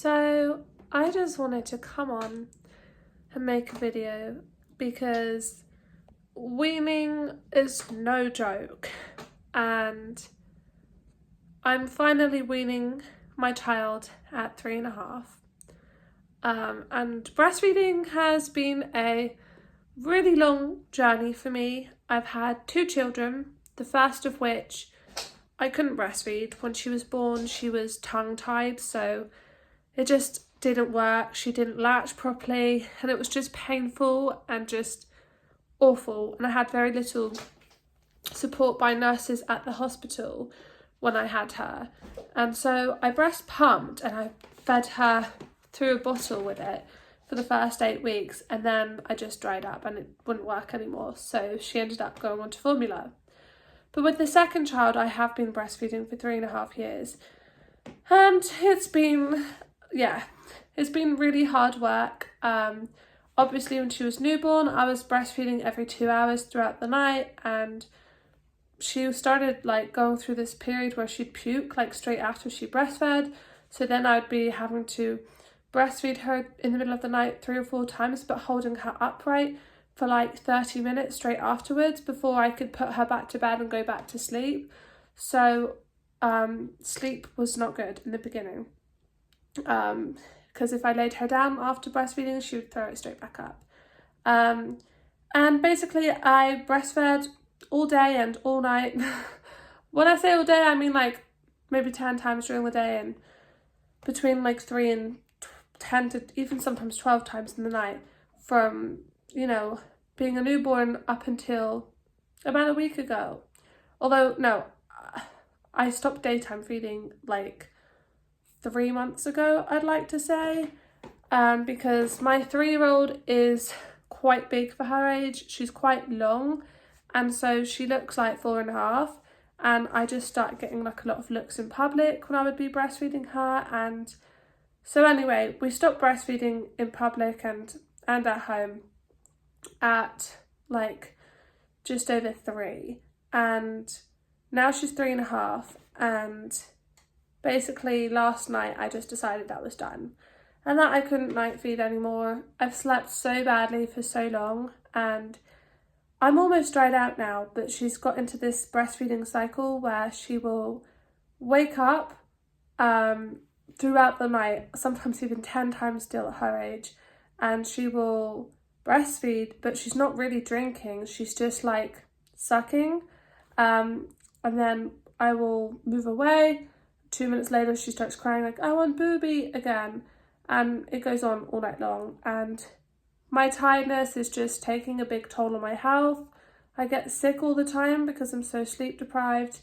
So I just wanted to come on and make a video because weaning is no joke, and I'm finally weaning my child at 3.5. And breastfeeding has been a really long journey for me. I've had 2 children, the first of which I couldn't breastfeed. When she was born, she was tongue-tied, so it just didn't work. She didn't latch properly, and it was just painful and just awful. And I had very little support by nurses at the hospital when I had her. And so I breast pumped and I fed her through a bottle with it for the first 8 weeks, and then I just dried up and it wouldn't work anymore. So she ended up going on to formula. But with the second child, I have been breastfeeding for 3.5 years. And it's been really hard work. Obviously, when she was newborn, I was breastfeeding every 2 hours throughout the night, and she started going through this period where she'd puke straight after she breastfed. So then I'd be having to breastfeed her in the middle of the night 3 or 4 times, but holding her upright for 30 minutes straight afterwards before I could put her back to bed and go back to sleep. So sleep was not good in the beginning, because if I laid her down after breastfeeding, she would throw it straight back up. And basically I breastfed all day and all night. When I say all day, I mean maybe 10 times during the day, and between 3 and 10 to even sometimes 12 times in the night, from being a newborn up until about a week ago. Although no, I stopped daytime feeding 3 months ago, I'd like to say, because my 3-year-old is quite big for her age. She's quite long, and so she looks like 4.5, and I just started getting a lot of looks in public when I would be breastfeeding her. And so anyway, we stopped breastfeeding in public and at home at just over 3, and now she's 3.5. And basically last night I just decided that was done and that I couldn't night feed anymore. I've slept so badly for so long, and I'm almost dried out now, but she's got into this breastfeeding cycle where she will wake up throughout the night, sometimes even 10 times still at her age, and she will breastfeed, but she's not really drinking, she's just sucking, and then I will move away. 2 minutes later she starts crying I want booby again, and it goes on all night long. And my tiredness is just taking a big toll on my health. I get sick all the time because I'm so sleep deprived.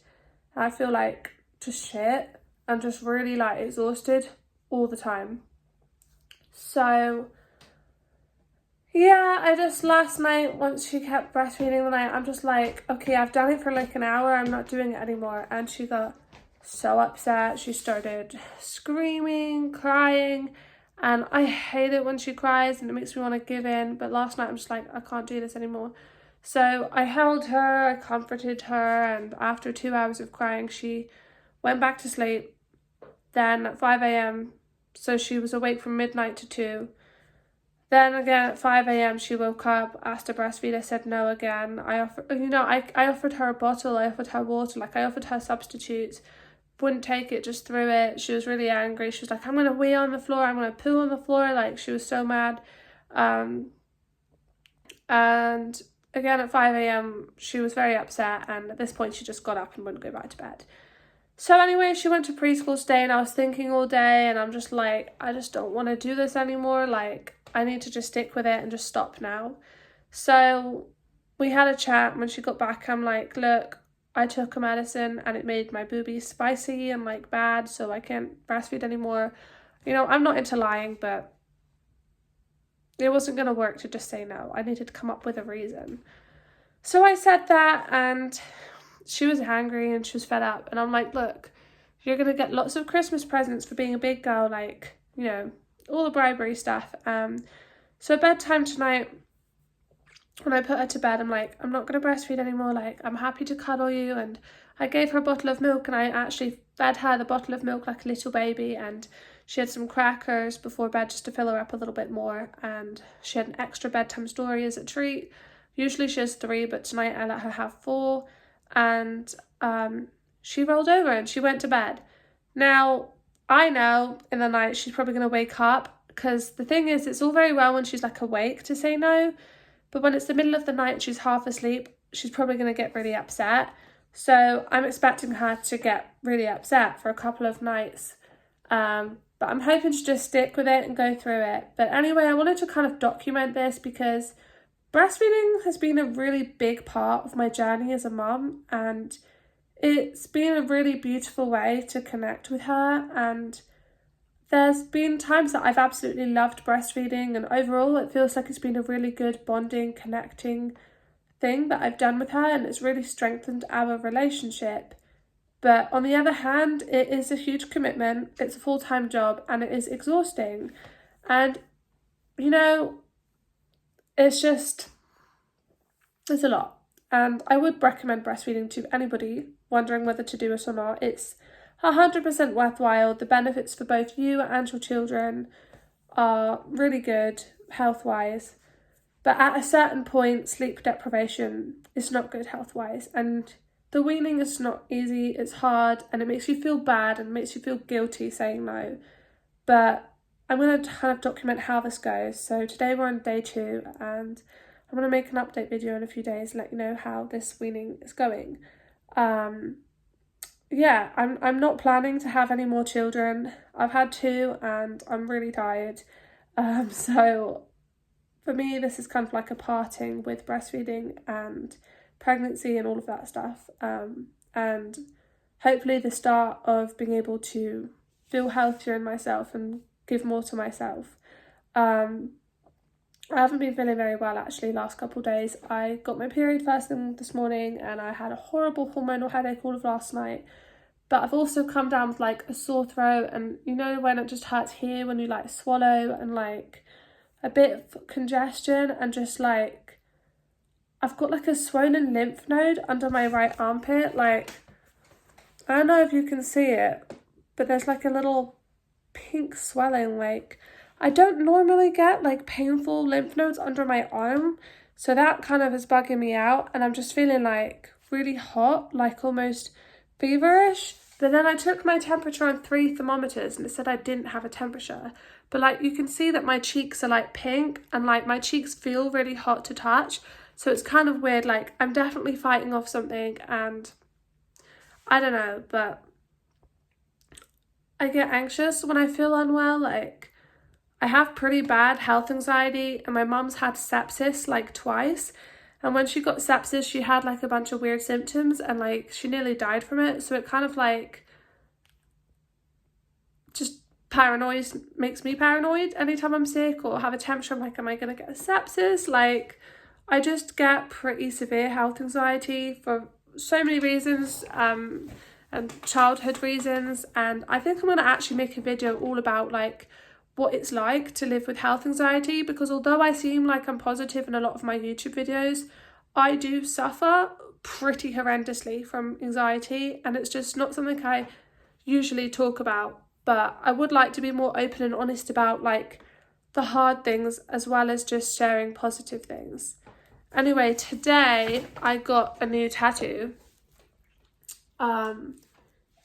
I feel just shit and just really exhausted all the time. So yeah, I just last night, once she kept breastfeeding the night, I'm just okay, I've done it for an hour, I'm not doing it anymore. And she got so upset. She started screaming, crying, and I hate it when she cries and it makes me want to give in. But last night I'm just I can't do this anymore. So I held her, I comforted her, and after 2 hours of crying, she went back to sleep. Then at 5 a.m, so she was awake from midnight to 2. Then again at 5 a.m, she woke up, asked to breastfeed. I said no again. I offered her a bottle, I offered her water, I offered her substitutes. Wouldn't take it, just threw it. She was really angry. She was I'm gonna wee on the floor, I'm gonna poo on the floor. She was so mad. And again at 5 a.m, she was very upset, and at this point she just got up and wouldn't go back to bed. So anyway, she went to preschool today, and I was thinking all day, and I'm just I just don't want to do this anymore. I need to just stick with it and just stop now. So we had a chat. When she got back, I'm look, I took a medicine and it made my boobies spicy and bad, so I can't breastfeed anymore. I'm not into lying, but it wasn't going to work to just say no. I needed to come up with a reason. So I said that, and she was angry and she was fed up. And I'm look, you're going to get lots of Christmas presents for being a big girl, all the bribery stuff. So at bedtime tonight, when I put her to bed, I'm I'm not going to breastfeed anymore. I'm happy to cuddle you. And I gave her a bottle of milk, and I actually fed her the bottle of milk like a little baby, and she had some crackers before bed just to fill her up a little bit more, and she had an extra bedtime story as a treat. Usually she has 3, but tonight I let her have 4, and she rolled over and she went to bed. Now, I know in the night she's probably going to wake up, because the thing is, it's all very well when she's like awake to say no, but when it's the middle of the night and she's half asleep, she's probably going to get really upset. So I'm expecting her to get really upset for a couple of nights. But I'm hoping to just stick with it and go through it. But anyway, I wanted to kind of document this because breastfeeding has been a really big part of my journey as a mum, and it's been a really beautiful way to connect with her. And there's been times that I've absolutely loved breastfeeding, and overall it feels like it's been a really good bonding, connecting thing that I've done with her, and it's really strengthened our relationship. But on the other hand, it is a huge commitment, it's a full-time job, and it is exhausting. And you know, it's a lot. And I would recommend breastfeeding to anybody wondering whether to do it or not. It's 100% worthwhile. The benefits for both you and your children are really good health-wise. But at a certain point, sleep deprivation is not good health-wise. And the weaning is not easy, it's hard, and it makes you feel bad and makes you feel guilty saying no. But I'm going to kind of document how this goes. So today we're on day 2, and I'm going to make an update video in a few days and let you know how this weaning is going. Yeah, I'm not planning to have any more children. I've had 2 and I'm really tired. So for me, this is kind of like a parting with breastfeeding and pregnancy and all of that stuff. And hopefully the start of being able to feel healthier in myself and give more to myself. I haven't been feeling very well actually last couple of days. I got my period first thing this morning and I had a horrible hormonal headache all of last night. But I've also come down with like a sore throat, and you know when it just hurts here when you like swallow, and like a bit of congestion, and just like I've got like a swollen lymph node under my right armpit. Like, I don't know if you can see it, but there's like a little pink swelling. Like, I don't normally get like painful lymph nodes under my arm, so that kind of is bugging me out, and I'm just feeling like really hot, like almost feverish. But then I took my temperature on 3 thermometers and it said I didn't have a temperature. But like you can see that my cheeks are like pink, and like my cheeks feel really hot to touch. So it's kind of weird, like I'm definitely fighting off something, and I don't know, but I get anxious when I feel unwell. Like, I have pretty bad health anxiety, and my mum's had sepsis like twice. And when she got sepsis, she had like a bunch of weird symptoms, and like she nearly died from it. So it kind of like just makes me paranoid anytime I'm sick or have a temperature. I'm like, am I going to get a sepsis? Like, I just get pretty severe health anxiety for so many reasons, and childhood reasons. And I think I'm going to actually make a video all about like what it's like to live with health anxiety, because although I seem like I'm positive in a lot of my YouTube videos, I do suffer pretty horrendously from anxiety, and it's just not something I usually talk about. But I would like to be more open and honest about like the hard things as well as just sharing positive things. Anyway, today I got a new tattoo.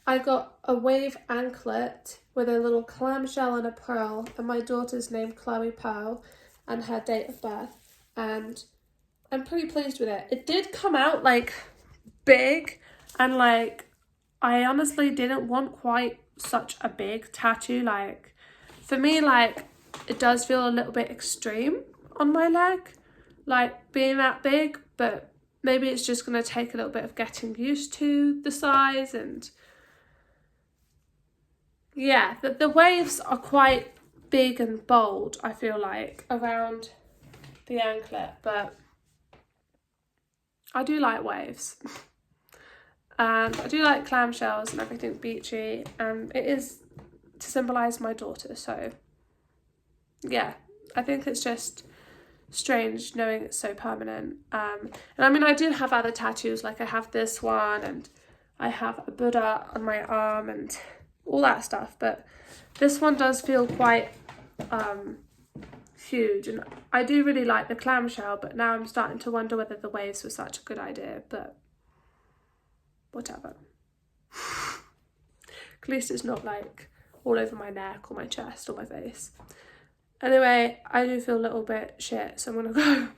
I got a wave anklet with a little clamshell and a pearl, and my daughter's named Chloe Pearl and her date of birth, and I'm pretty pleased with it. It did come out like big, and like I honestly didn't want quite such a big tattoo. Like, for me, like it does feel a little bit extreme on my leg, like being that big, but maybe it's just going to take a little bit of getting used to the size. And yeah, the waves are quite big and bold, I feel like, around the anklet, but I do like waves. And I do like clamshells and everything beachy, and it is to symbolise my daughter. So yeah, I think it's just strange knowing it's so permanent. And I mean, I do have other tattoos, like I have this one, and I have a Buddha on my arm and all that stuff, but this one does feel quite huge, and I do really like the clamshell, but now I'm starting to wonder whether the waves were such a good idea, but whatever. At least it's not like all over my neck or my chest or my face. Anyway, I do feel a little bit shit, so I'm gonna go